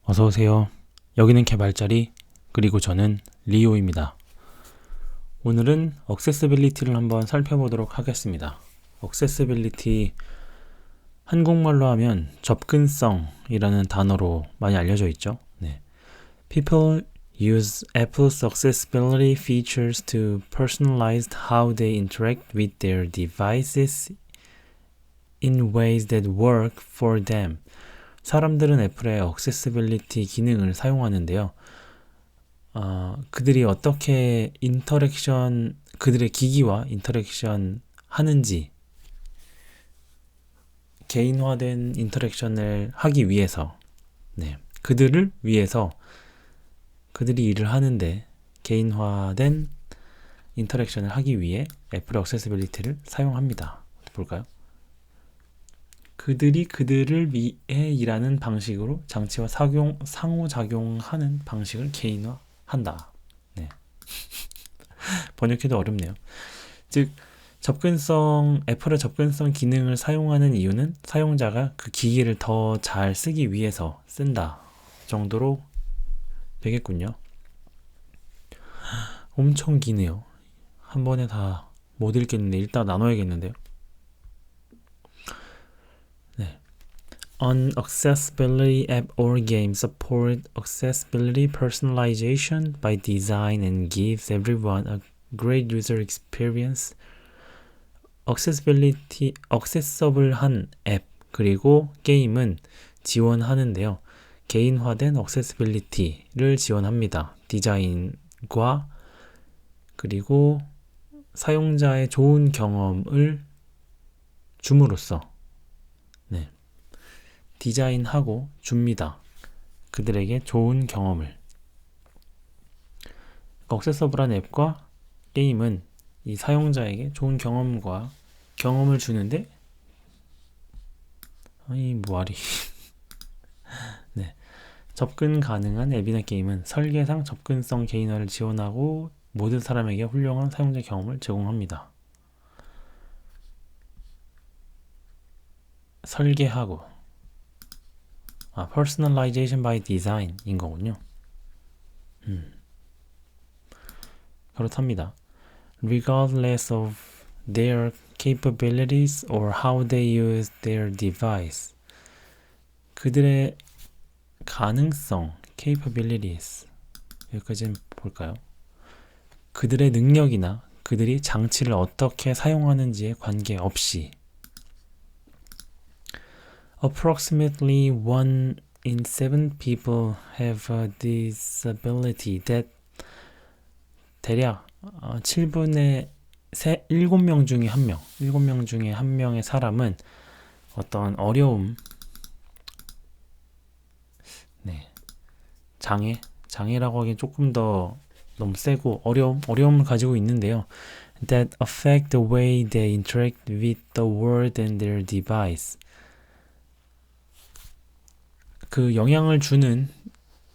어서오세요. 여기는 개발자리, 그리고 저는 리오입니다. 오늘은 액세서빌리티를 한번 살펴보도록 하겠습니다. 액세서빌리티, 한국말로 하면 접근성이라는 단어로 많이 알려져 있죠. 네. People use Apple's accessibility features to personalize how they interact with their devices in ways that work for them. 사람들은 애플의 액세서빌리티 기능을 사용하는데요. 그들이 어떻게 그들의 기기와 인터랙션 하는지, 개인화된 인터랙션을 하기 위해서, 그들을 위해서, 그들이 일을 하는데 개인화된 인터랙션을 하기 위해 애플 액세서빌리티를 사용합니다. 볼까요? 그들이 그들을 위해 일하는 방식으로 장치와 상호작용하는 방식을 개인화한다. 네. 번역해도 어렵네요. 즉, 애플의 접근성 기능을 사용하는 이유는 사용자가 그 기기를 더 잘 쓰기 위해서 쓴다 정도로 되겠군요. 엄청 기네요. 한 번에 다 못 읽겠는데 일단 나눠야겠는데요. An accessibility app or game support accessibility personalization by design and gives everyone a great user experience. 액세서블한 앱 그리고 게임은 지원하는데요. 개인화된 액세서빌리티를 지원합니다. 디자인과 그리고 사용자의 좋은 경험을 줌으로써 디자인하고 줍니다. 그들에게 좋은 경험을. 액세서블한 앱과 게임은 이 사용자에게 좋은 경험을 주는데 접근 가능한 앱이나 게임은 설계상 접근성 개인화를 지원하고 모든 사람에게 훌륭한 사용자 경험을 제공합니다. 설계하고 personalization by design인 거군요. 그렇답니다. Regardless of their capabilities or how they use their device. 그들의 가능성, capabilities. 여기까지는 볼까요? 그들의 능력이나 그들이 장치를 어떻게 사용하는지에 관계없이 Approximately 1 in 7 people have a disability that 대략 7분의 7명 중에 1명, 7명 중에 1명의 사람은 어떤 어려움, 장애라고 하기엔 조금 더 너무 세고 어려움을 가지고 있는데요. That affect the way they interact with the world and their device. 그 영향을 주는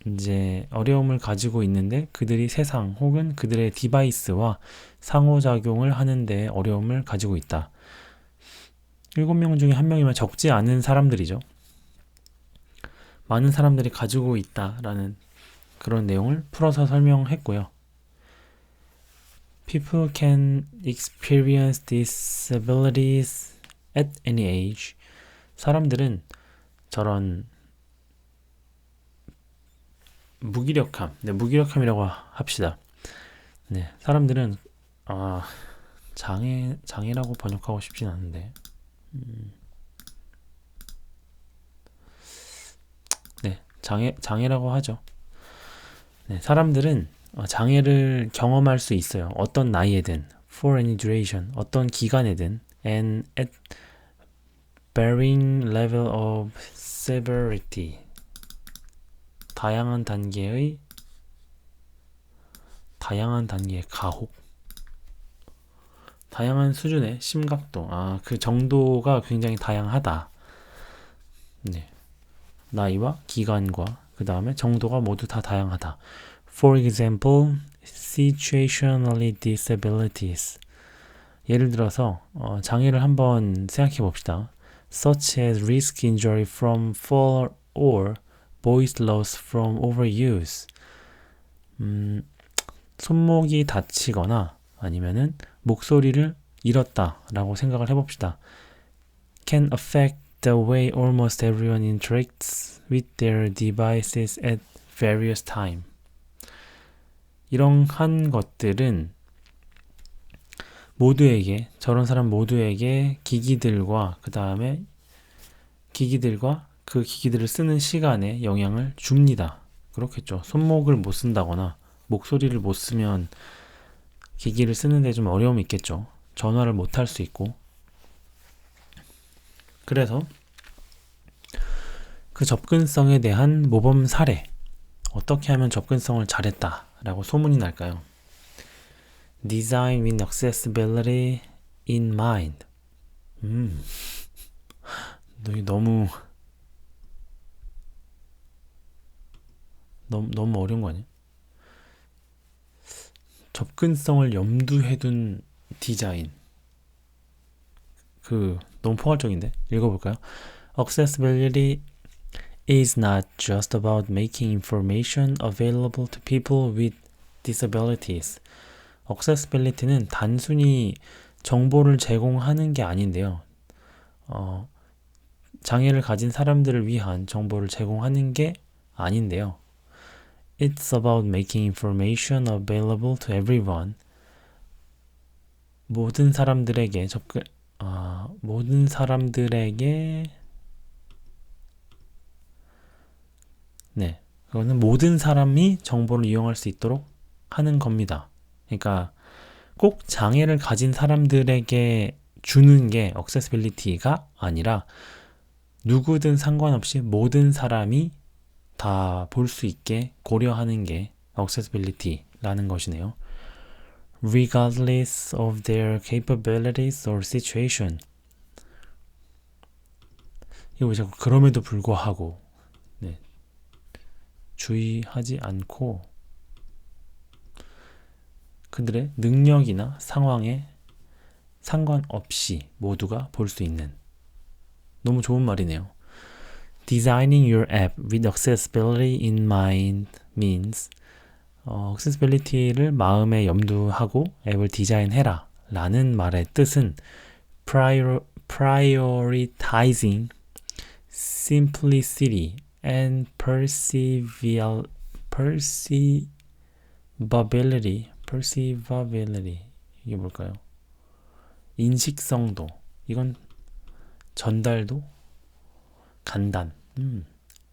이제 어려움을 가지고 있는데 그들이 세상 혹은 그들의 디바이스와 상호작용을 하는데 어려움을 가지고 있다. 7명 중에 1명이면 적지 않은 사람들이죠. 많은 사람들이 가지고 있다라는 그런 내용을 풀어서 설명했고요. People can experience disabilities at any age. 사람들은 저런 무기력함이라고 합시다. 사람들은 장애라고 번역하고 싶진 않은데 장애라고 하죠. 사람들은 장애를 경험할 수 있어요. 어떤 나이에든 for any duration, 어떤 기간에든 and at varying level of severity, 다양한 단계의 가혹, 다양한 수준의 심각도, 그 정도가 굉장히 다양하다. 나이와 기간과 그 다음에 정도가 모두 다 다양하다. For example, situationally disabilities. 예를 들어서 장애를 한번 생각해 봅시다. Such as risk injury from fall or voice loss from overuse. 손목이 다치거나 아니면은 목소리를 잃었다라고 생각을 해봅시다. Can affect the way almost everyone interacts with their devices at various time. 이러한 것들은 모두에게, 저런 사람 모두에게 기기들과 그 기기들을 쓰는 시간에 영향을 줍니다. 그렇겠죠. 손목을 못 쓴다거나 목소리를 못 쓰면 기기를 쓰는데 좀 어려움이 있겠죠. 전화를 못 할 수 있고. 그래서 그 접근성에 대한 모범 사례, 어떻게 하면 접근성을 잘했다라고 소문이 날까요? Design with accessibility in mind. 너무 어려운 거 아니야? 접근성을 염두에 둔 디자인. 너무 포괄적인데? 읽어볼까요? Accessibility is not just about making information available to people with disabilities. Accessibility는 단순히 정보를 제공하는 게 아닌데요. 장애를 가진 사람들을 위한 정보를 제공하는 게 아닌데요. It's about making information available to everyone. 모든 사람들에게 그거는 모든 사람이 정보를 이용할 수 있도록 하는 겁니다. 그러니까 꼭 장애를 가진 사람들에게 주는 게 accessibility가 아니라 누구든 상관없이 모든 사람이 다 볼 수 있게 고려하는 게 accessibility라는 것이네요. Regardless of their capabilities or situation. 이거 왜 자꾸 그럼에도 불구하고 주의하지 않고 그들의 능력이나 상황에 상관없이 모두가 볼 수 있는. 너무 좋은 말이네요. Designing your app with accessibility in mind means accessibility를 마음에 염두하고 앱을 디자인해라 라는 말의 뜻은 prioritizing simplicity and perceivability. 이게 뭘까요? 인식성도, 이건 전달도, 간단,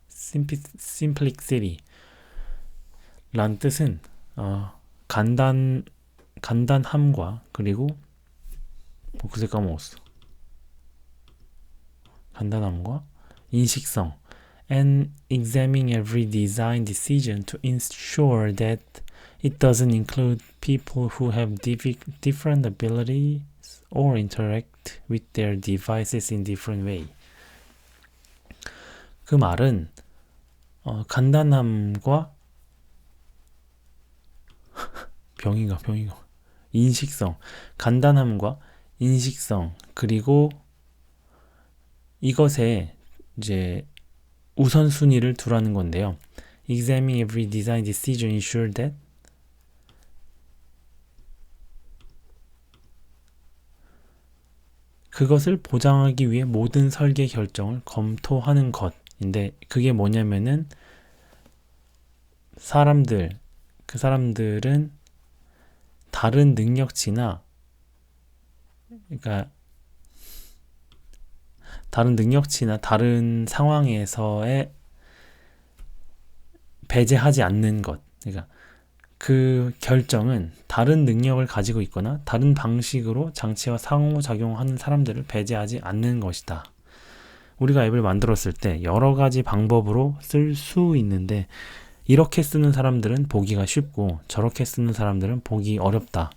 simplicity 란 뜻은 간단함과 그리고 글쎄 까먹었어. 간단함과 인식성 and examining every design decision to ensure that it doesn't include people who have different abilities or interact with their devices in different way. 그 말은 간단함과 병이가 간단함과 인식성 그리고 이것에 이제 우선순위를 두라는 건데요. Examining every design decision ensure that 그것을 보장하기 위해 모든 설계 결정을 검토하는 것인데 그게 뭐냐면은 그 사람들은 다른 능력치나 다른 상황에서의 배제하지 않는 것. 그러니까 그 결정은 다른 능력을 가지고 있거나 다른 방식으로 장치와 상호작용하는 사람들을 배제하지 않는 것이다. 우리가 앱을 만들었을 때 여러 가지 방법으로 쓸 수 있는데 이렇게 쓰는 사람들은 보기가 쉽고 저렇게 쓰는 사람들은 보기 어렵다.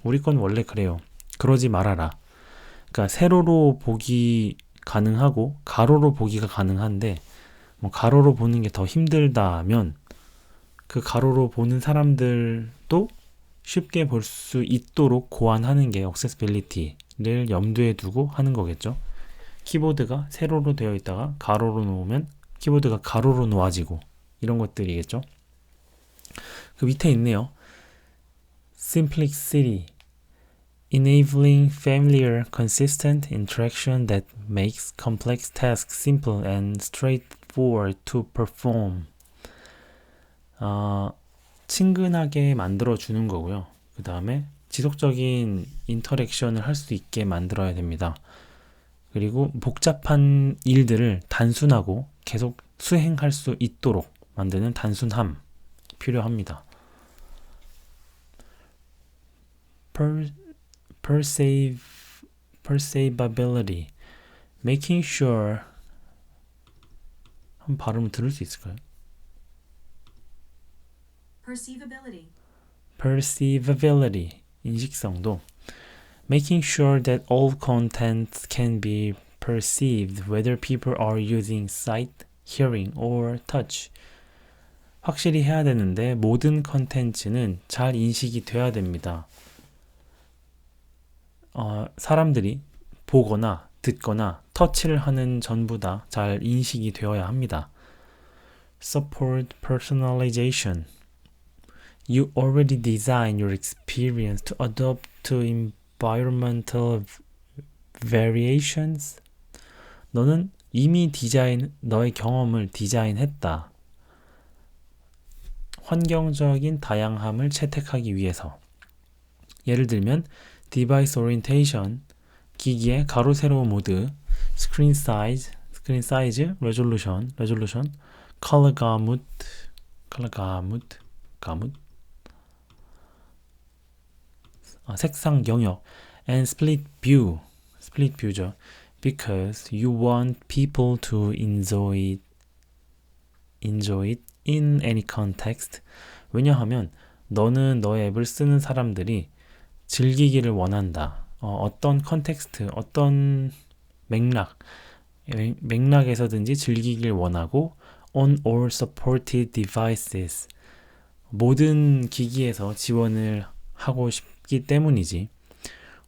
우리 건 원래 그래요. 그러지 말아라. 그러니까 세로로 보기 가능하고 가로로 보기가 가능한데 가로로 보는 게 더 힘들다면 그 가로로 보는 사람들도 쉽게 볼 수 있도록 고안하는 게 accessibility를 염두에 두고 하는 거겠죠. 키보드가 세로로 되어 있다가 가로로 놓으면 키보드가 가로로 놓아지고 이런 것들이겠죠. 그 밑에 있네요. Simplicity, enabling familiar, consistent interaction that makes complex tasks simple and straightforward to perform. 친근하게 만들어주는 거고요. 그 다음에 지속적인 인터랙션을 할 수 있게 만들어야 됩니다. 그리고 복잡한 일들을 단순하고 계속 수행할 수 있도록 만드는 단순함 필요합니다. Perceivability, making sure. 한 발음을 들을 수 있을까요? Perceivability, 인식성도. Making sure that all content can be perceived, whether people are using sight, hearing, or touch. 확실히 해야 되는데 모든 컨텐츠는 잘 인식이 돼야 됩니다. 사람들이 보거나 듣거나 터치를 하는 전부 다 잘 인식이 되어야 합니다. Support personalization. You already design your experience to adapt to environmental variations. 너는 이미 너의 경험을 디자인했다. 환경적인 다양함을 채택하기 위해서. 예를 들면 device orientation, 기기의 가로 세로 모드, screen size, resolution, color gamut, 색상 영역, and split view죠. Because you want people to enjoy it in any context. 왜냐하면 너는 너의 앱을 쓰는 사람들이 즐기기를 원한다. 어떤 컨텍스트, 어떤 맥락에서든지 즐기길 원하고 on all supported devices. 모든 기기에서 지원을 하고 싶기 때문이지.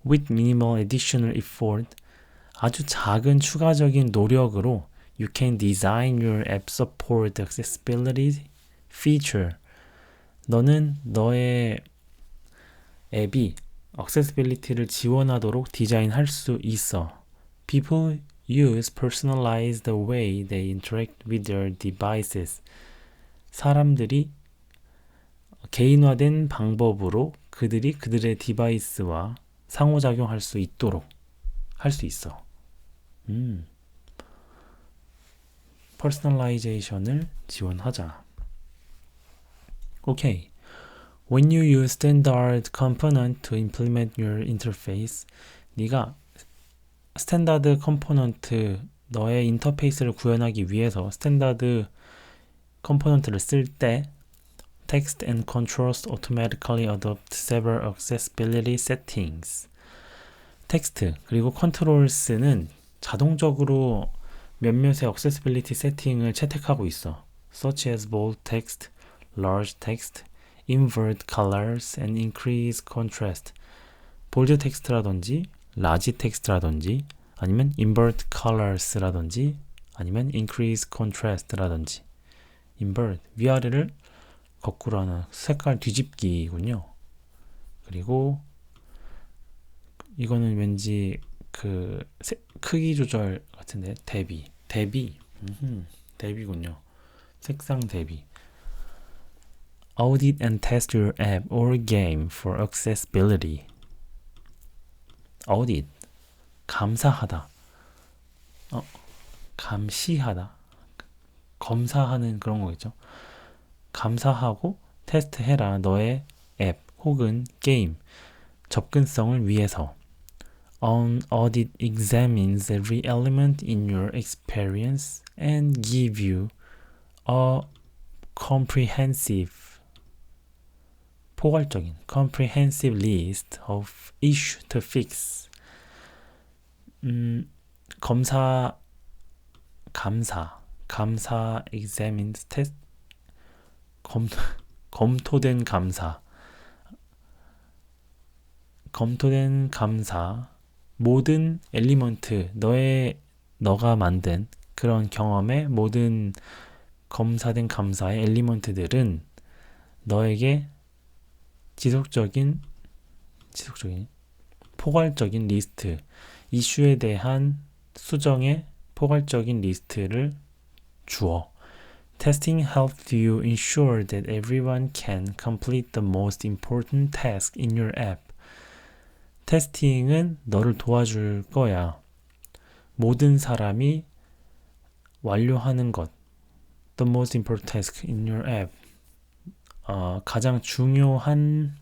With minimal additional effort. 아주 작은 추가적인 노력으로 you can design your app support accessibility feature. 너는 너의 앱이 accessibility를 지원하도록 디자인할 수 있어. People use personalized way they interact with their devices. 사람들이 개인화된 방법으로 그들의 디바이스와 상호작용할 수 있도록 할 수 있어. 퍼스널라이제이션을 지원하자. 오케이. When you use standard component to implement your interface, 네가 스탠다드 컴포넌트, 너의 인터페이스를 구현하기 위해서 스탠다드 컴포넌트를 쓸 때 Text and controls automatically adopt several accessibility settings. 텍스트 그리고 컨트롤스는 자동적으로 몇몇의 accessibility 세팅을 채택하고 있어. Such as bold text, large text, invert colors, and increase contrast. 볼드 텍스트라든지, 라지 텍스트라든지, 아니면 invert colors라든지, 아니면 increase contrast라든지. invert, 위아래를 거꾸로 하는 색깔 뒤집기군요. 그리고 이거는 왠지 그 크기 조절 같은데 대비군요. 색상 대비. Audit and test your app or game for accessibility. Audit, 감사하다. 감시하다. 검사하는 그런 거겠죠. 감사하고 테스트해라. 너의 앱 혹은 게임 접근성을 위해서. An audit examines every element in your experience and give you a comprehensive list of issues to fix. 감사 examines test 검토된 감사 모든 엘리먼트 너가 만든 그런 경험의 모든 검사된 감사의 엘리먼트들은 너에게 지속적인 포괄적인 리스트, 이슈에 대한 수정의 포괄적인 리스트를 주어. Testing helps you ensure that everyone can complete the most important task in your app. 테스팅은 너를 도와줄 거야. 모든 사람이 완료하는 것. The most important task in your app. 가장 중요한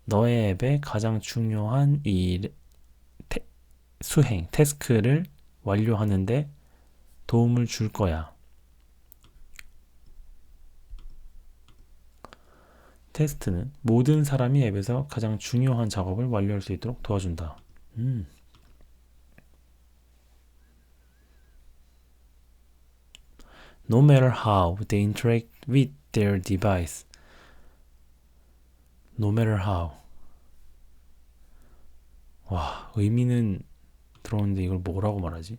너의 앱의 가장 중요한 수행, 태스크를 완료하는데 도움을 줄 거야. 테스트는 모든 사람이 앱에서 가장 중요한 작업을 완료할 수 있도록 도와준다. No matter how they interact with their device. No matter how. 와, 의미는 들어오는데 이걸 뭐라고 말하지?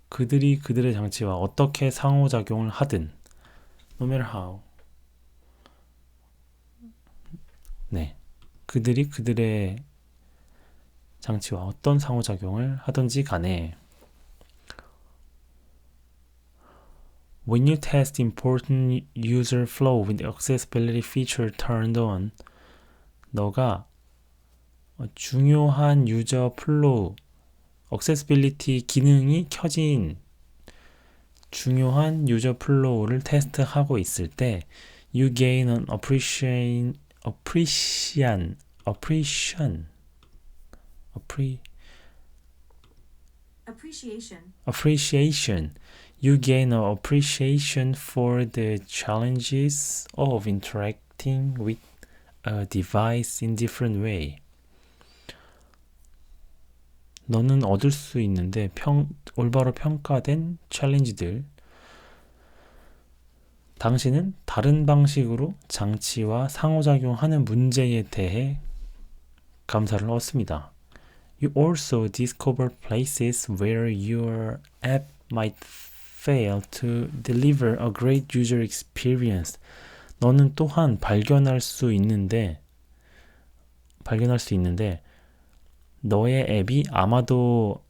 그들이 그들의 장치와 어떻게 상호작용을 하든 no matter how. 네, 그들이 그들의 장치와 어떤 상호작용을 하든지 간에 When you test important user flow with the accessibility feature turned on, 너가 중요한 유저 플로우, accessibility 기능이 켜진 중요한 유저 플로우를 테스트하고 있을 때 you gain an appreciation. You gain an appreciation for the challenges of interacting with a device in different way. 너는 얻을 수 있는데 올바로 평가된 챌린지들. 당신은 다른 방식으로 장치와 상호작용하는 문제에 대해 감사를 얻습니다. You also discover places where your app might fail to deliver a great user experience. 너는 또한 발견할 수 있는데 너의 앱이 아마도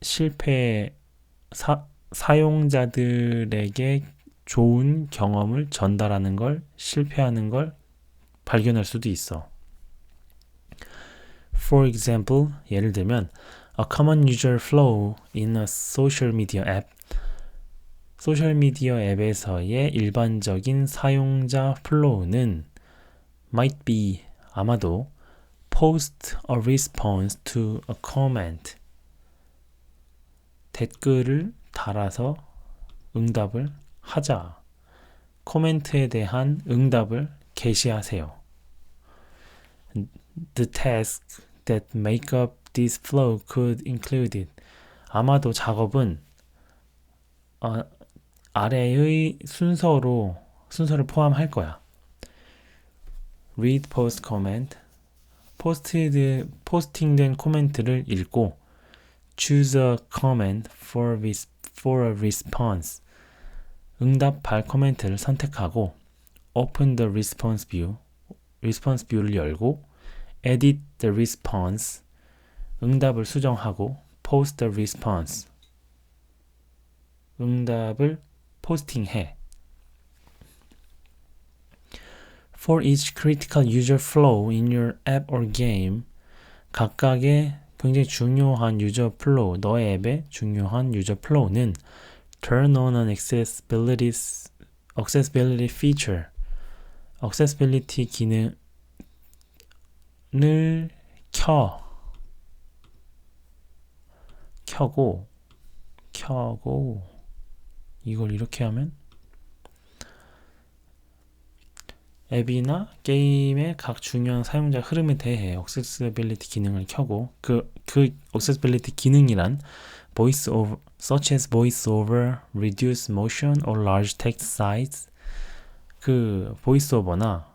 사용자들에게 좋은 경험을 전달하는 걸 실패하는 걸 발견할 수도 있어. For example, 예를 들면 a common user flow in a social media app. 소셜미디어 앱에서의 일반적인 사용자 플로우는 might be, 아마도 post a response to a comment. 댓글을 달아서 응답을 하자. 코멘트에 대한 응답을 게시하세요. The tasks that make up this flow could include it. 아마도 작업은 아래의 순서를 포함할 거야. Read post comment. 포스팅된 코멘트를 읽고 Choose a comment for a response. 응답할 코멘트를 선택하고 Open the response view. response view를 열고 Edit the response. 응답을 수정하고 Post the response. 응답을 포스팅해. For each critical user flow in your app or game, 각각의 굉장히 중요한 유저 플로우, 너의 앱의 중요한 유저 플로우는 turn on an accessibility feature, accessibility 기능을 켜고 이걸 이렇게 하면 앱이나 게임의 각 중요한 사용자 흐름에 대해 accessibility 기능을 켜고 그 accessibility 기능이란 such as voice over, reduce motion or large text size. 그 voice over나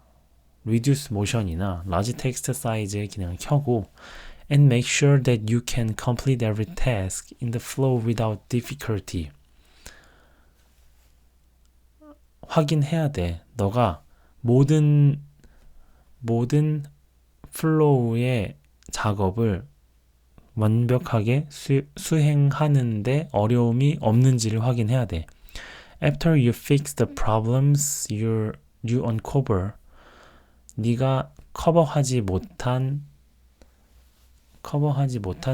reduce motion이나 large text size의 기능을 켜고 and make sure that you can complete every task in the flow without difficulty. 확인해야 돼. 너가 모든 플로우의 작업을 완벽하게 수행하는데 어려움이 없는지를 확인해야 돼. After you fix the problems you uncover, 네가 커버하지 못한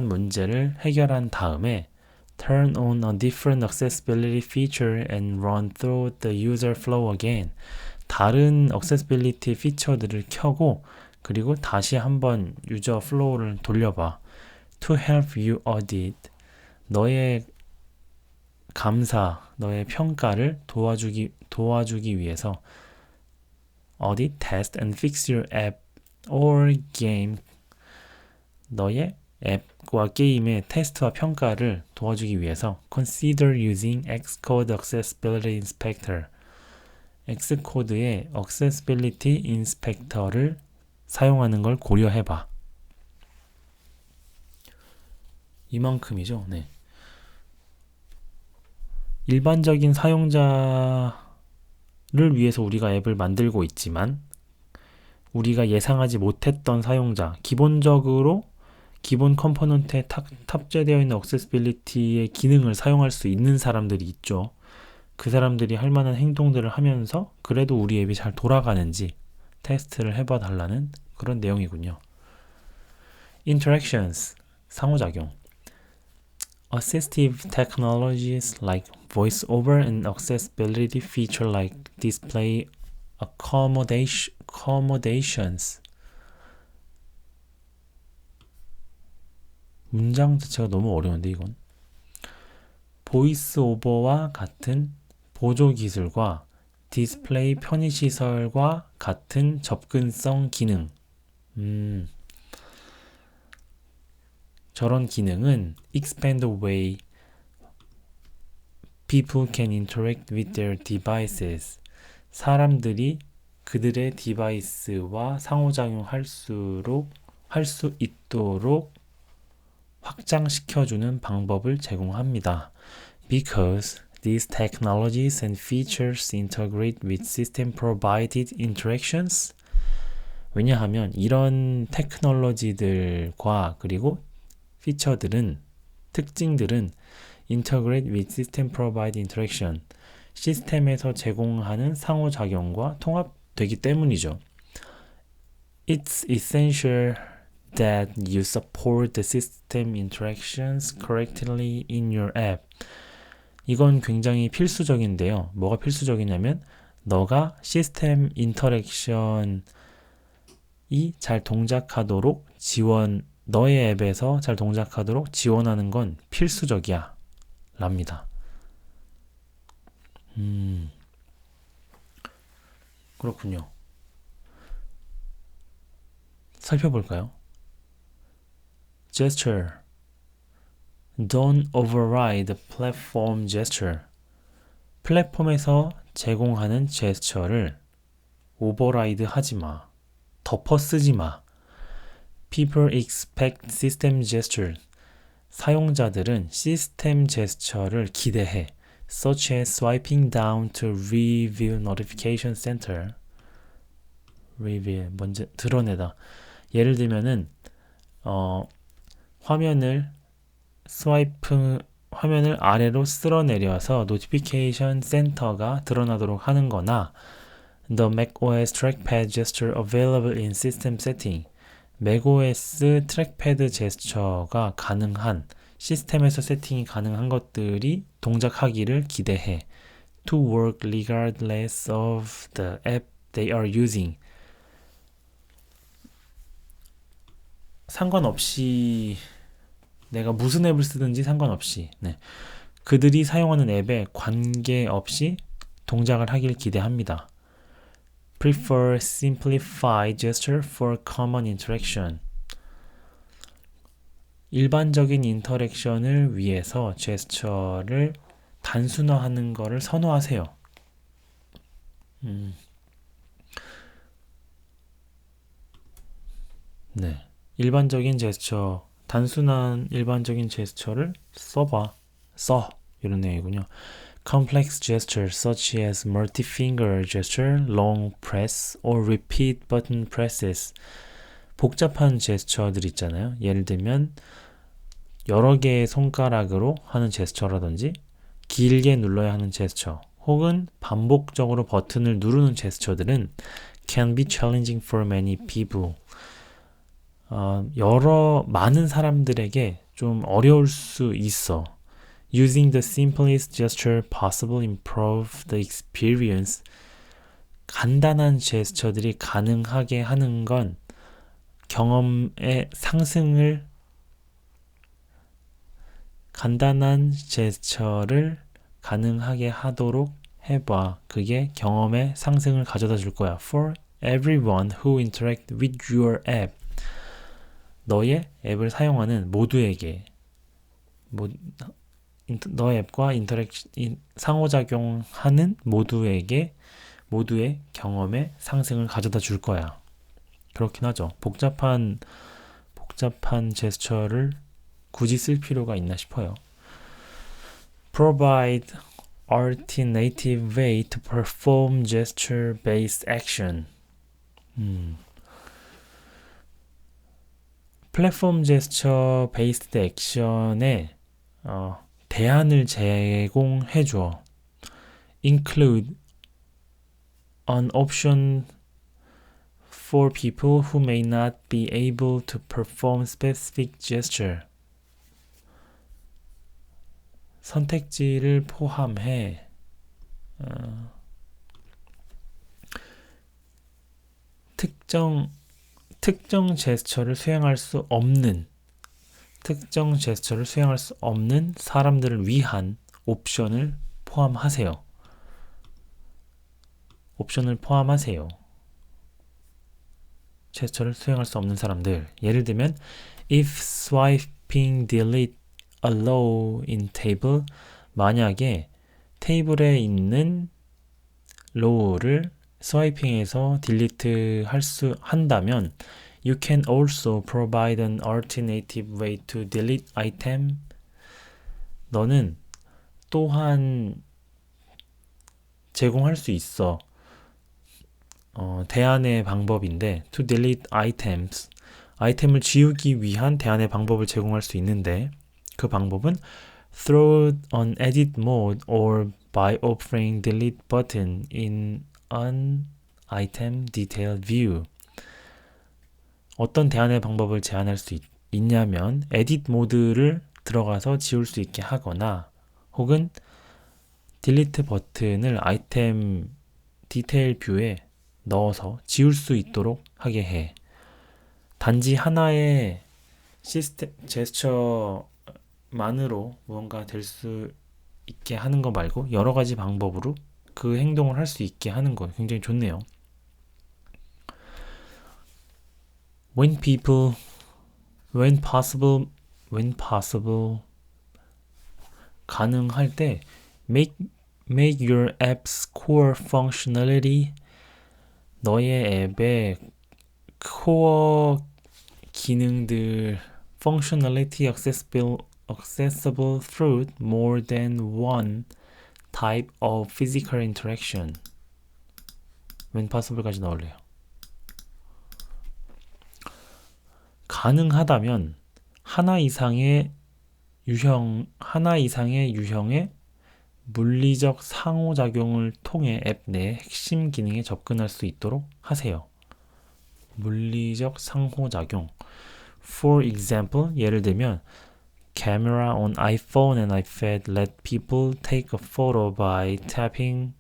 문제를 해결한 다음에 turn on a different accessibility feature and run through the user flow again. 다른 accessibility 피처들을 켜고 그리고 다시 한번 유저 플로우를 돌려봐. To help you audit. 너의 감사, 너의 평가를 도와주기 위해서 audit, test, and fix your app or game. 너의 앱과 게임의 테스트와 평가를 도와주기 위해서 consider using Xcode Accessibility Inspector. Xcode의 Accessibility Inspector를 사용하는 걸 고려해봐. 이만큼이죠. 네. 일반적인 사용자를 위해서 우리가 앱을 만들고 있지만 우리가 예상하지 못했던 사용자, 기본적으로 기본 컴포넌트에 탑재되어 있는 액세시빌리티의 기능을 사용할 수 있는 사람들이 있죠. 그 사람들이 할 만한 행동들을 하면서 그래도 우리 앱이 잘 돌아가는지 테스트를 해봐 달라는 그런 내용이군요. Interactions, 상호작용. Assistive technologies like voiceover and accessibility feature like display accommodations. 문장 자체가 너무 어려운데 이건. 보이스 오버와 같은 보조 기술과 디스플레이 편의시설과 같은 접근성 기능. 저런 기능은 expand the way people can interact with their devices. 사람들이 그들의 디바이스와 상호작용할 수 있도록 확장시켜주는 방법을 제공합니다. Because these technologies and features integrate with system-provided interactions. 왜냐하면 이런 테크놀로지들과 그리고 피처들은, 특징들은 integrate with system-provided interaction, 시스템에서 제공하는 상호작용과 통합되기 때문이죠. It's essential that you support the system interactions correctly in your app. 이건 굉장히 필수적인데요. 뭐가 필수적이냐면 너가 시스템 인터랙션이 잘 동작하도록 너의 앱에서 잘 동작하도록 지원하는 건 필수적이야 랍니다. 그렇군요. 살펴볼까요? Gesture. Don't override the platform gesture. 플랫폼에서 제공하는 제스처를 오버라이드 하지 마. 덮어 쓰지 마. People expect system gestures. 사용자들은 시스템 제스처를 기대해. Such as swiping down to reveal notification center. reveal, 먼저 드러내다. 예를 들면은 화면을 아래로 쓸어내려서 노티피케이션 센터가 드러나도록 하는 거나 The macOS trackpad gesture available in system setting. macOS 트랙패드 제스처가 가능한 시스템에서 세팅이 가능한 것들이 동작하기를 기대해. To work regardless of the app they are using. 상관없이 내가 무슨 앱을 쓰든지 상관없이 그들이 사용하는 앱에 관계없이 동작을 하길 기대합니다. Prefer simplified gesture for common interaction. 일반적인 인터랙션을 위해서 제스처를 단순화하는 것을 선호하세요. 네. 일반적인 제스처, 단순한 일반적인 제스처를 써. 이런 내용이군요. Complex gestures such as multi-finger gesture, long press, or repeat button presses. 복잡한 제스처들 있잖아요. 예를 들면 여러 개의 손가락으로 하는 제스처라든지 길게 눌러야 하는 제스처 혹은 반복적으로 버튼을 누르는 제스처들은 can be challenging for many people. 많은 사람들에게 좀 어려울 수 있어. Using the simplest gesture possible improve the experience. 간단한 제스처들이 가능하게 하는 건 간단한 제스처를 가능하게 하도록 해봐. 그게 경험의 상승을 가져다 줄 거야. For everyone who interact with your app. 너의 앱을 사용하는 모두에게 너의 앱과 상호작용하는 모두의 경험의 상승을 가져다 줄 거야. 그렇긴 하죠. 복잡한 제스처를 굳이 쓸 필요가 있나 싶어요. Provide alternative way to perform gesture-based action. 플랫폼 제스처 베이스드 액션에 대안을 제공해 줘. Include an option for people who may not be able to perform specific gesture. 선택지를 포함해 특정 제스처를 수행할 수 없는 사람들을 위한 옵션을 포함하세요. 제스처를 수행할 수 없는 사람들. 예를 들면 if swiping delete allow in table, 만약에 테이블에 있는 low를 스와이핑해서 딜리트 한다면 you can also provide an alternative way to delete item. 너는 또한 제공할 수 있어. 대안의 방법인데 to delete items. 아이템을 지우기 위한 대안의 방법을 제공할 수 있는데 그 방법은 through an edit mode or by offering delete button in an item detail view. 어떤 대안의 방법을 제안할 수 있냐면 에딧 모드를 들어가서 지울 수 있게 하거나 혹은 딜리트 버튼을 아이템 디테일 뷰에 넣어서 지울 수 있도록 하게 해. 단지 하나의 제스처만으로 무언가 될 수 있게 하는 거 말고 여러 가지 방법으로 그 행동을 할 수 있게 하는 거 굉장히 좋네요. When possible, 가능할 때 make your app's core functionality, 너의 앱의 코어 기능들 functionality accessible through more than one type of physical interaction. when possible까지 넣을래요. 가능하다면 하나 이상의 유형의 물리적 상호작용을 통해 앱 내 핵심 기능에 접근할 수 있도록 하세요. 물리적 상호작용. For example, 예를 들면 Camera on iPhone and iPad let people take a photo by tapping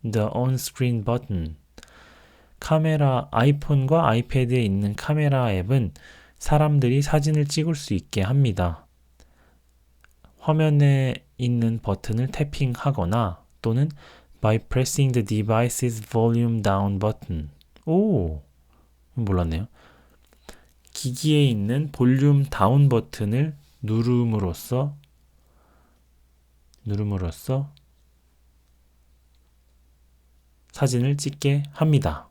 the on-screen button. 아이폰과 아이패드에 있는 카메라 앱은 사람들이 사진을 찍을 수 있게 합니다. 화면에 있는 버튼을 태핑하거나 또는 by pressing the device's volume down button. 오, 몰랐네요. 기기에 있는 볼륨 다운 버튼을 누름으로써 사진을 찍게 합니다.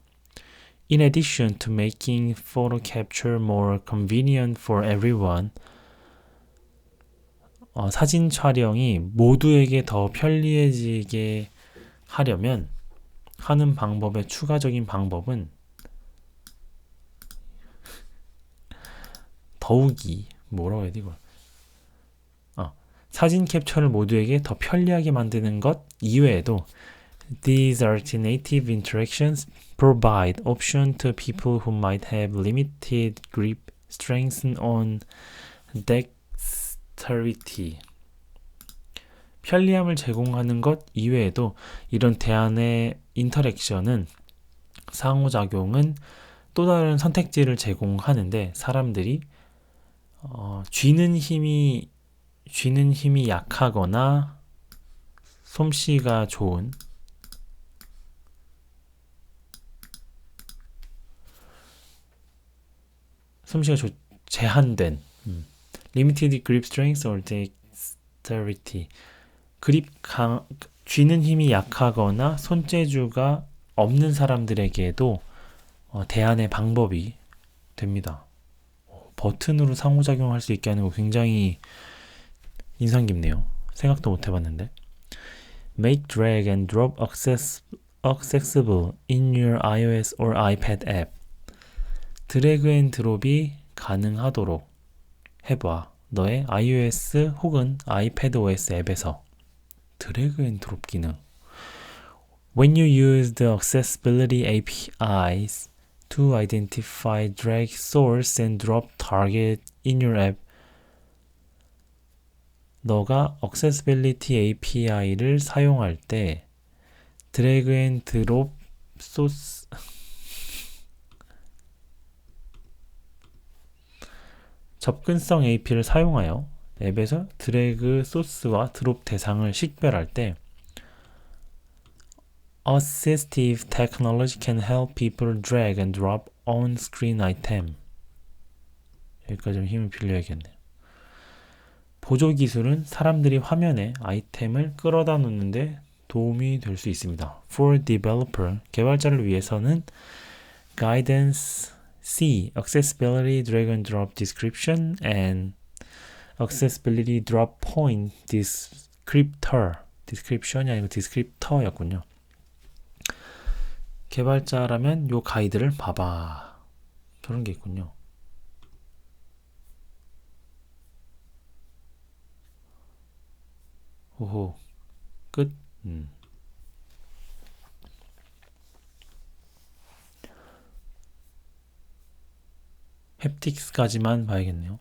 In addition to making photo capture more convenient for everyone, 사진 촬영이 모두에게 더 편리해지게 하려면 하는 방법의 추가적인 방법은 더욱이 뭐라고 해야 돼 이걸? 사진 캡처를 모두에게 더 편리하게 만드는 것 이외에도 These alternative interactions provide option to people who might have limited grip strength on dexterity. 편리함을 제공하는 것 이외에도 이런 대안의 인터랙션은 상호작용은 또 다른 선택지를 제공하는데 사람들이 쥐는 힘이 약하거나 솜씨가 좋은 제한된 limited grip strength or dexterity 쥐는 힘이 약하거나 손재주가 없는 사람들에게도 대안의 방법이 됩니다. 버튼으로 상호작용할 수 있게 하는 거 굉장히 인상 깊네요. 생각도 못 해봤는데. Make drag and drop accessible in your iOS or iPad app. 드래그 앤 드롭이 가능하도록 해봐. 너의 iOS 혹은 iPadOS 앱에서. 드래그 앤 드롭 기능. When you use the accessibility APIs to identify drag source and drop target in your app, 너가 accessibility API를 사용할 때 드래그 앤 드롭 소스 접근성 API를 사용하여 앱에서 드래그 소스와 드롭 대상을 식별할 때 Assistive technology can help people drag and drop on-screen item. 여기까지 좀 힘을 빌려야겠네요. 보조 기술은 사람들이 화면에 아이템을 끌어다 놓는데 도움이 될 수 있습니다. For developer, 개발자를 위해서는 Guidance C, Accessibility Drag and Drop Description and Accessibility Drop Point Description이 아니고 Descriptor였군요. 개발자라면 요 가이드를 봐봐. 그런 게 있군요. 오호, 끝. 햅틱스까지만 봐야겠네요.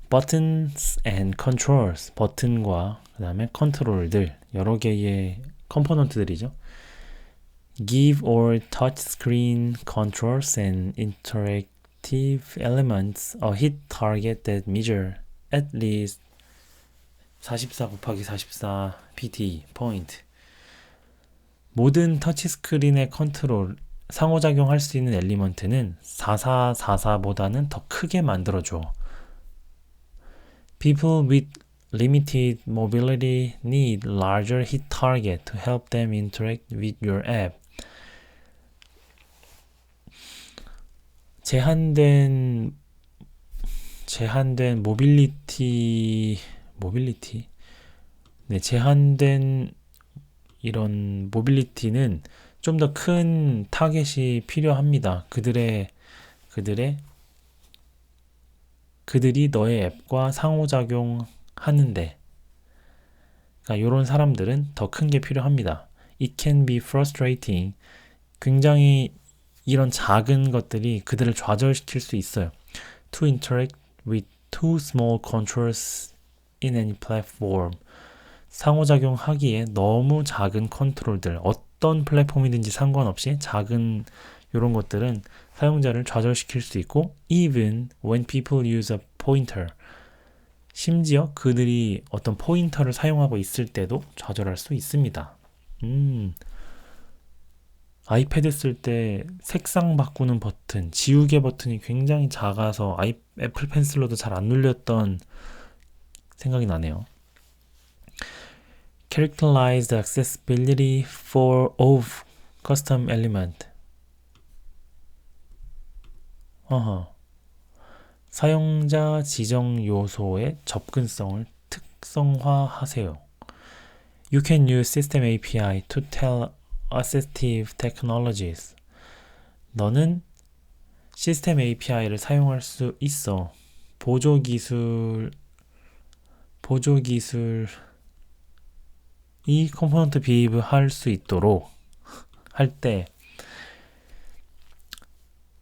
Buttons and controls, 버튼과 그 다음에 컨트롤들, 여러 개의 컴포넌트들이죠. Give all touchscreen controls and interactive elements a hit target that measure at least 44 곱하기 44 pt, point. 모든 터치스크린의 컨트롤, 상호작용할 수 있는 엘리먼트는 4444보다는 더 크게 만들어줘. People with limited mobility need larger hit target to help them interact with your app. 제한된 모빌리티, 네, 제한된 이런 모빌리티는 좀 더 큰 타겟이 필요합니다. 그들이 너의 앱과 상호작용 하는데, 그러니까 이런 사람들은 더 큰 게 필요합니다. It can be frustrating. 굉장히 이런 작은 것들이 그들을 좌절시킬 수 있어요. To interact with too small controls in any platform. 상호작용하기에 너무 작은 컨트롤들, 어떤 플랫폼이든지 상관없이 작은 이런 것들은 사용자를 좌절시킬 수 있고 even when people use a pointer. 심지어 그들이 어떤 포인터를 사용하고 있을 때도 좌절할 수 있습니다. 아이패드 쓸 때 색상 바꾸는 버튼, 지우개 버튼이 굉장히 작아서 애플 펜슬로도 잘 안 눌렸던 생각이 나네요. Characterize the accessibility of custom element. 어허. 사용자 지정 요소의 접근성을 특성화하세요. You can use System API to tell assistive technologies. 너는 시스템 API를 사용할 수 있어. 보조 기술이 컴포넌트 비입 할 수 있도록 할 때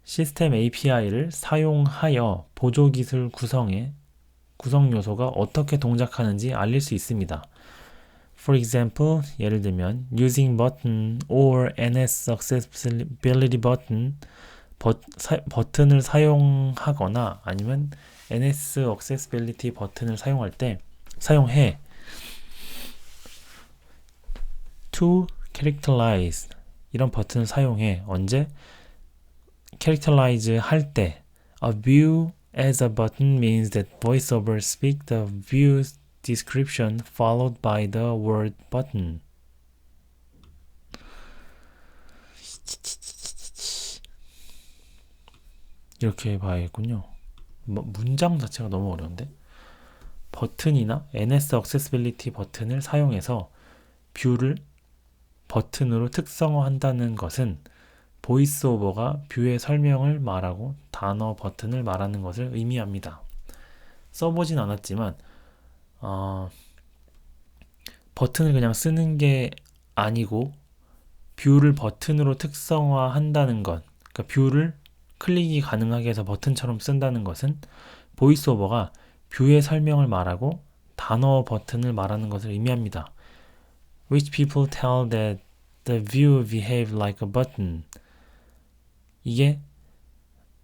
시스템 API를 사용하여 보조 기술 구성 요소가 어떻게 동작하는지 알릴 수 있습니다. For example, 예를 들면 using button or NS accessibility button 버튼을 사용하거나 아니면 NS accessibility 버튼을 사용해 to characterize 이런 버튼을 사용해 언제 characterize 할 때 a view as a button means that voiceover speak the view's description followed by the word button. 이렇게 봐야겠군요. 문장 자체가 너무 어려운데? 버튼이나 NS Accessibility 버튼을 사용해서 뷰를 버튼으로 특성화한다는 것은 보이스오버가 뷰의 설명을 말하고 단어 버튼을 말하는 것을 의미합니다. 써보진 않았지만 버튼을 그냥 쓰는 게 아니고 뷰를 버튼으로 특성화한다는 것, 그러니까 뷰를 클릭이 가능하게 해서 버튼처럼 쓴다는 것은 보이스오버가 뷰의 설명을 말하고 단어 버튼을 말하는 것을 의미합니다. Which people tell that the view behave like a button. 이게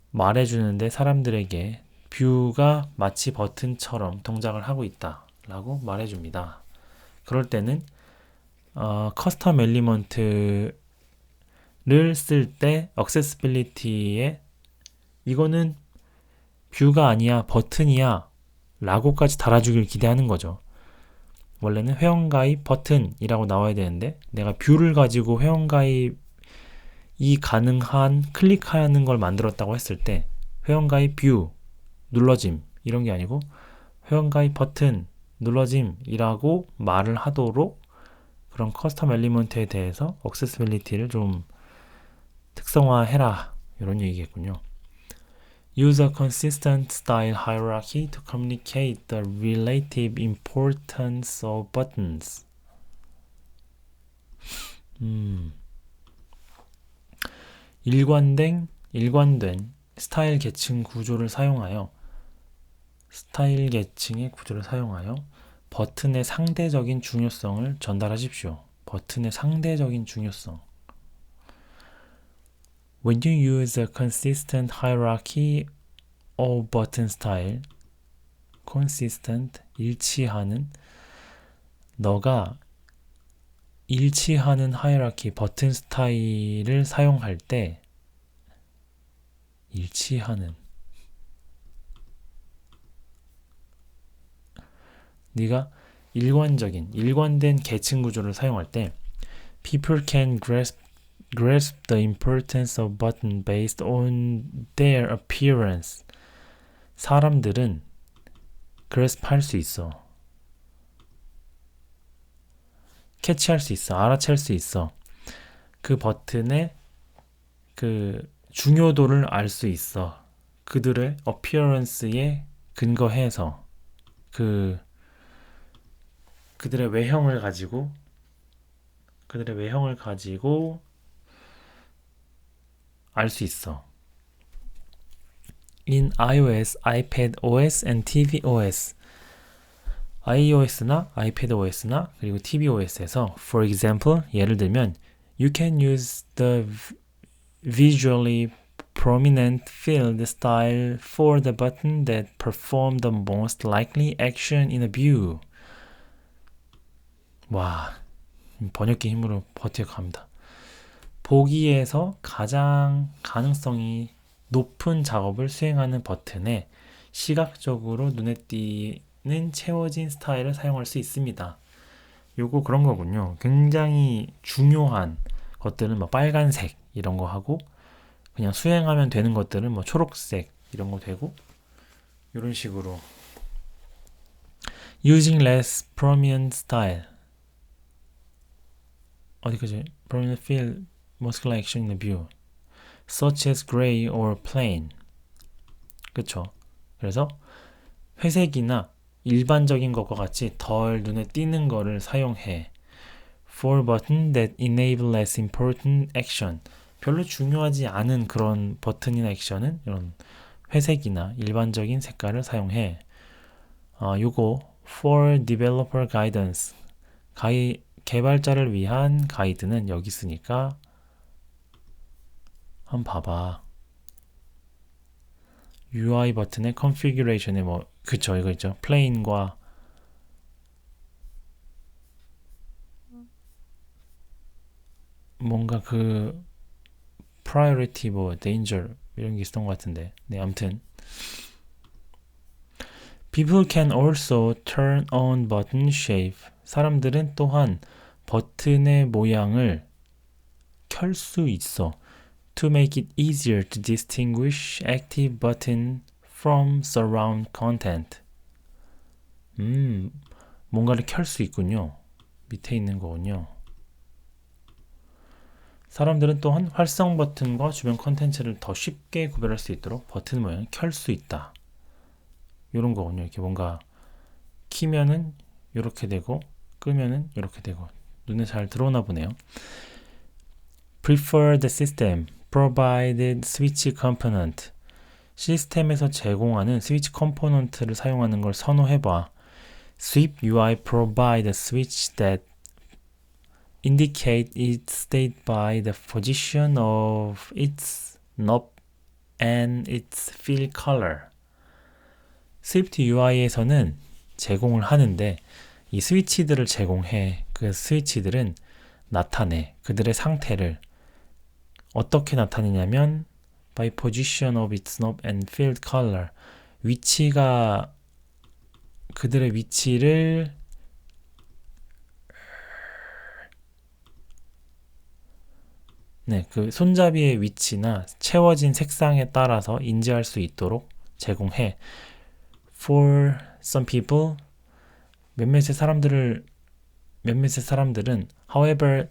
말해주는데 사람들에게 뷰가 마치 버튼처럼 동작을 하고 있다 라고 말해줍니다. 그럴 때는 커스텀 엘리먼트를 쓸 때 액세시빌리티에 이거는 뷰가 아니야 버튼이야 라고까지 달아주길 기대하는 거죠. 원래는 회원가입 버튼이라고 나와야 되는데 내가 뷰를 가지고 회원가입이 가능한 클릭하는 걸 만들었다고 했을 때 회원가입 뷰 눌러짐 이런 게 아니고 회원가입 버튼 눌러짐이라고 말을 하도록 그런 커스텀 엘리먼트에 대해서 액세시빌리티를 좀 특성화해라 이런 얘기겠군요. Use a consistent style hierarchy to communicate the relative importance of buttons. 일관된 스타일 계층의 구조를 사용하여 버튼의 상대적인 중요성을 전달하십시오. 버튼의 상대적인 중요성. When you use a consistent hierarchy of button style, consistent, 너가 일치하는 하이라키 버튼 스타일을 사용할 때 네가 일관된 계층 구조를 사용할 때 people can grasp the importance of button based on their appearance. 사람들은 grasp 할 수 있어. 캐치할 수 있어. 알아챌 수 있어. 그 버튼의 그 중요도를 알 수 있어. 그들의 appearance에 근거해서 그들의 외형을 가지고 알 수 있어. In iOS, iPadOS, and tvOS. iOS나 iPadOS나 그리고 tvOS에서 for example, 예를 들면 you can use the visually prominent field style for the button that perform the most likely action in a view. 와, 번역기 힘으로 버텨갑니다. 보기에서 가장 가능성이 높은 작업을 수행하는 버튼에 시각적으로 눈에 띄는 채워진 스타일을 사용할 수 있습니다. 요거 그런 거군요. 굉장히 중요한 것들은 뭐 빨간색 이런 거 하고 그냥 수행하면 되는 것들은 뭐 초록색 이런 거 되고 이런 식으로 using less prominent style 어디까지 prominent field muscular action in the view such as gray or plain 그쵸 그래서 회색이나 일반적인 것과 같이 덜 눈에 띄는 거를 사용해 for button that enable less important action 별로 중요하지 않은 그런 버튼이나 액션은 이런 회색이나 일반적인 색깔을 사용해 요거 for developer guidance 개발자를 위한 가이드는 여기 있으니까 한번 봐봐 UI 버튼의 configuration에 뭐 그쵸 이거 있죠 plain과 뭔가 그 priority 뭐 danger 이런 게 있었던 것 같은데 네 아무튼 people can also turn on button shape 사람들은 또한 버튼의 모양을 켤 수 있어 to make it easier to distinguish active button from surround content 뭔가를 켤 수 있군요 밑에 있는 거군요 사람들은 또한 활성 버튼과 주변 컨텐츠를 더 쉽게 구별할 수 있도록 버튼 모양을 켤 수 있다. 이런 거군요. 이렇게 뭔가 키면은 이렇게 되고 끄면은 이렇게 되고 눈에 잘 들어오나 보네요. Prefer the system provided switch component 시스템에서 제공하는 스위치 컴포넌트를 사용하는 걸 선호해봐. Sweep UI provide a switch that indicate its state by the position of its knob and its fill color. 스위프트 UI에서는 제공을 하는데 이 스위치들을 제공해. 그 스위치들은 나타내. 그들의 상태를 어떻게 나타내냐면 by position of its knob and fill color. 위치가 그들의 위치를 네, 그 손잡이의 위치나 채워진 색상에 따라서 인지할 수 있도록 제공해. For some people, 몇몇의 사람들은, however,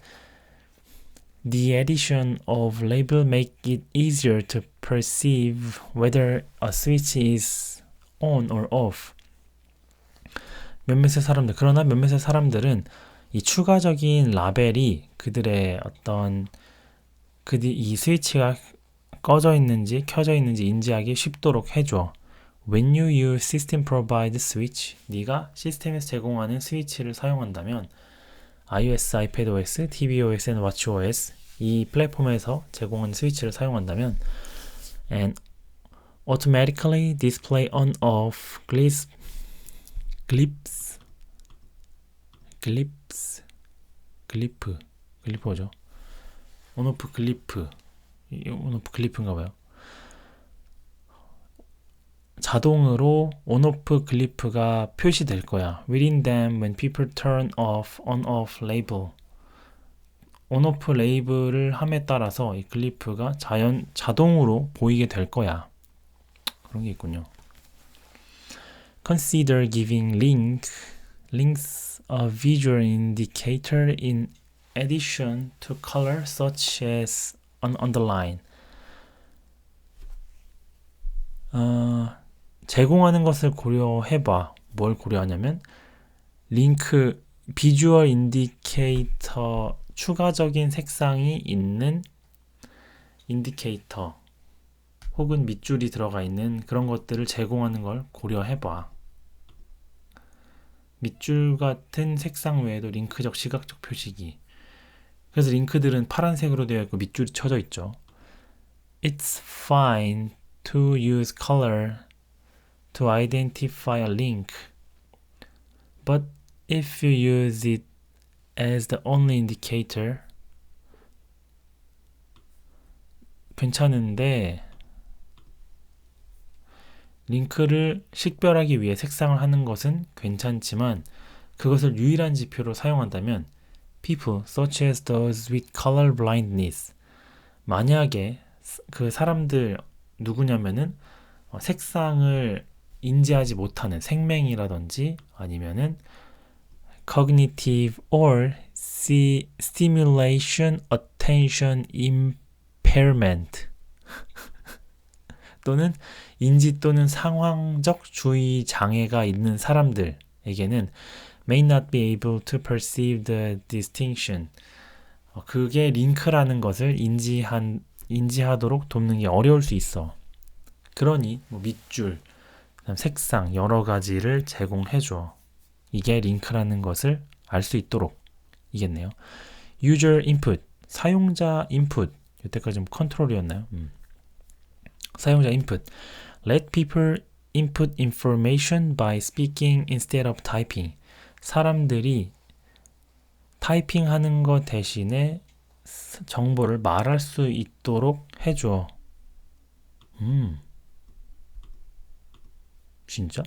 the addition of label make it easier to perceive whether a switch is on or off. 그러나 몇몇의 사람들은 이 추가적인 라벨이 그들의 어떤 이 스위치가 꺼져 있는지 켜져 있는지 인지하기 쉽도록 해줘. When you use system provided switch, 네가 시스템에서 제공하는 스위치를 사용한다면 iOS, iPadOS, tvOS, and watchOS 이 플랫폼에서 제공하는 스위치를 사용한다면 and automatically display on-off 글리프죠. 온오프 글리프인가 봐요. 자동으로 온오프 글리프가 표시될 거야. Within them when people turn off on-off label. 온오프 레이블을 함에 따라서 이 글리프가 자동으로 보이게 될 거야. 그런 게 있군요. Consider giving links a visual indicator in addition to color such as an underline. 제공하는 것을 고려해봐. 뭘 고려하냐면 링크, 비주얼 인디케이터, 추가적인 색상이 있는 인디케이터 혹은 밑줄이 들어가 있는 그런 것들을 제공하는 걸 고려해봐. 밑줄 같은 색상 외에도 링크적 시각적 표시기. 그래서 링크들은 파란색으로 되어 있고 밑줄이 쳐져 있죠. It's fine to use color to identify a link. But if you use it as the only indicator, 괜찮은데 링크를 식별하기 위해 색상을 하는 것은 괜찮지만 그것을 유일한 지표로 사용한다면 people such as those with color blindness 만약에 그 사람들 누구냐면은 색상을 인지하지 못하는 생맹이라든지 아니면은 cognitive or stimulation attention impairment 또는 인지 또는 상황적 주의 장애가 있는 사람들에게는 may not be able to perceive the distinction. 그게 링크라는 것을 인지하도록 돕는 게 어려울 수 있어. 그러니 뭐 밑줄, 색상 여러 가지를 제공해줘. 이게 링크라는 것을 알 수 있도록 이겠네요. user input, 사용자 input. 이때까지 좀 컨트롤이었나요? 사용자 input. Let people input information by speaking instead of typing. 사람들이 타이핑하는 것 대신에 정보를 말할 수 있도록 해줘. 진짜?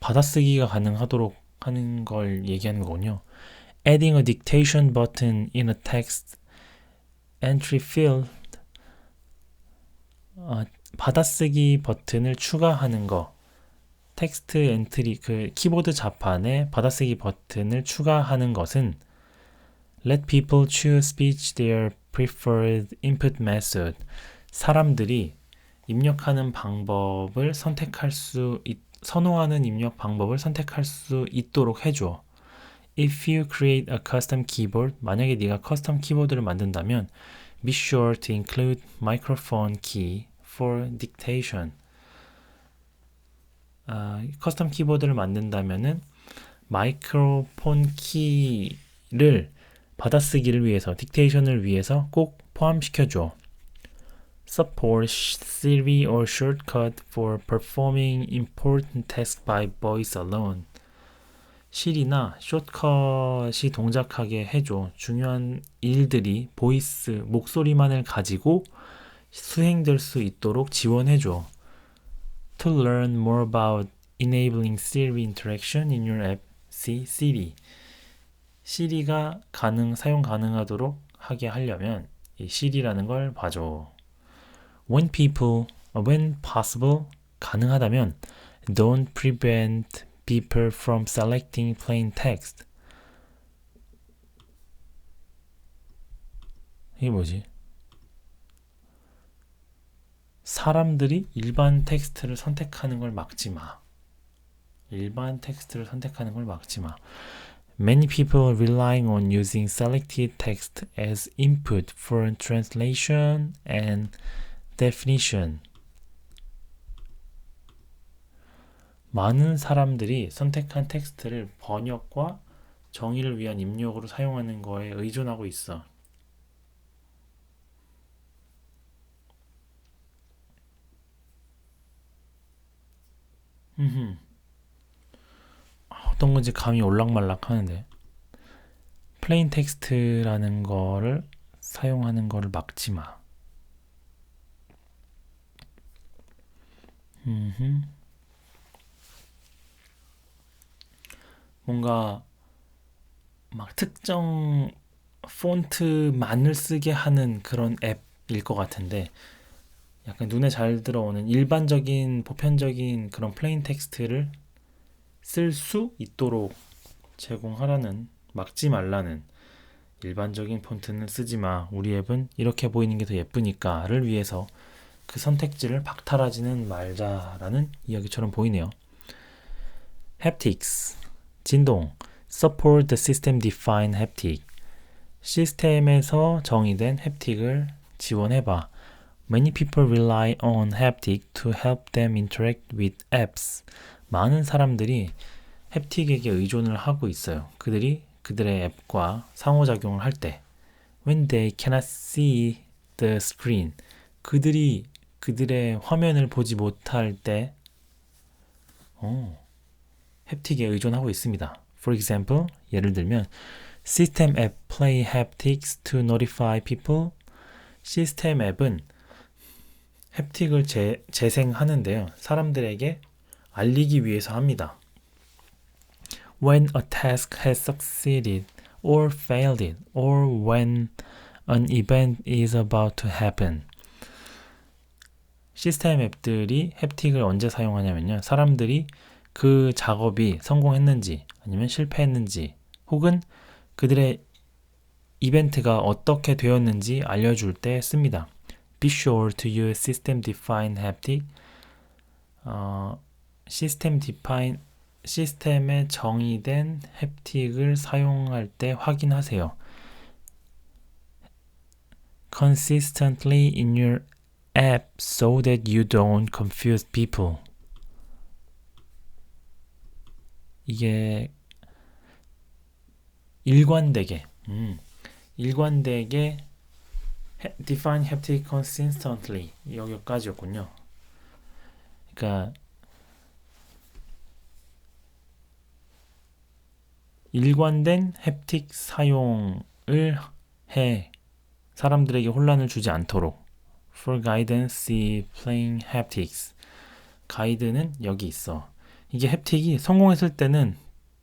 받아쓰기가 가능하도록 하는 걸 얘기하는 거군요. Adding a dictation button in a text entry field. 받아쓰기 버튼을 추가하는 거. 텍스트 엔트리, 그 키보드 자판에 받아쓰기 버튼을 추가하는 것은 Let people choose speech their preferred input method. 사람들이 입력하는 방법을 선호하는 입력 방법을 선택할 수 있도록 해줘. If you create a custom keyboard, 만약에 네가 커스텀 키보드를 만든다면 be sure to include microphone key for dictation. 커스텀 키보드를 만든다면은 마이크로폰 키를 받아쓰기를 위해서, 딕테이션을 위해서 꼭 포함시켜줘. Support Siri or shortcut for performing important tasks by voice alone. 실이나 숏컷이 동작하게 해줘. 중요한 일들이 보이스, 목소리만을 가지고 수행될 수 있도록 지원해줘. To learn more about enabling Siri interaction in your app, see Siri. 시리가 사용 가능하도록 하게 하려면 이 Siri라는 걸 봐줘. When possible, 가능하다면 don't prevent people from selecting plain text. 이게 뭐지? 사람들이 일반 텍스트를 선택하는 걸 막지 마. 일반 텍스트를 선택하는 걸 막지 마. Many people are relying on using selected text as input for translation and definition. 많은 사람들이 선택한 텍스트를 번역과 정의를 위한 입력으로 사용하는 거에 의존하고 있어. 어떤 건지 감이 올락말락 하는데 플레인 텍스트라는 거를 사용하는 거를 막지 마. 뭔가 막 특정 폰트만을 쓰게 하는 그런 앱일 것 같은데 약간 눈에 잘 들어오는 일반적인 보편적인 그런 플레인 텍스트를 쓸 수 있도록 제공하라는, 막지 말라는, 일반적인 폰트는 쓰지 마. 우리 앱은 이렇게 보이는 게 더 예쁘니까를 위해서 그 선택지를 박탈하지는 말자라는 이야기처럼 보이네요. Haptics, 진동, support the system defined haptic. 시스템에서 정의된 햅틱을 지원해봐. Many people rely on haptic to help them interact with apps. 많은 사람들이 햅틱에게 의존을 하고 있어요. 그들이 그들의 앱과 상호작용을 할 때 When they cannot see the screen. 그들이 그들의 화면을 보지 못할 때 햅틱에 의존하고 있습니다. For example, 예를 들면 System app play haptics to notify people. 시스템 앱은 햅틱을 재생하는데요. 사람들에게 알리기 위해서 합니다. When a task has succeeded or failed it, or when An event is about to happen. 시스템 앱들이 햅틱을 언제 사용하냐면요. 사람들이 그 작업이 성공했는지 아니면 실패했는지 혹은 그들의 이벤트가 어떻게 되었는지 알려줄 때 씁니다. Be sure to use system-defined haptic. 시스템에 정의된 햅틱을 사용할 때 확인하세요. Consistently in your app so that you don't confuse people. 이게 일관되게 define haptic consistently 여기까지였군요. 그러니까 일관된 햅틱 사용을 해 사람들에게 혼란을 주지 않도록. For guidance, playing haptics. 가이드는 여기 있어. 이게 햅틱이 성공했을 때는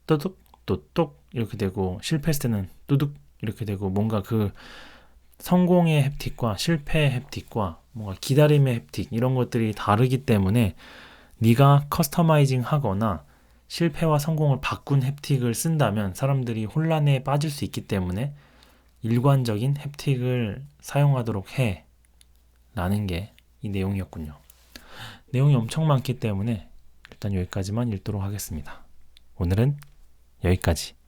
또둑 또똑 이렇게 되고 실패했을 때는 뚜둑 이렇게 되고 뭔가 그 성공의 햅틱과 실패의 햅틱과 뭔가 기다림의 햅틱 이런 것들이 다르기 때문에 네가 커스터마이징 하거나 실패와 성공을 바꾼 햅틱을 쓴다면 사람들이 혼란에 빠질 수 있기 때문에 일관적인 햅틱을 사용하도록 해 라는 게 이 내용이었군요. 내용이 엄청 많기 때문에 일단 여기까지만 읽도록 하겠습니다. 오늘은 여기까지.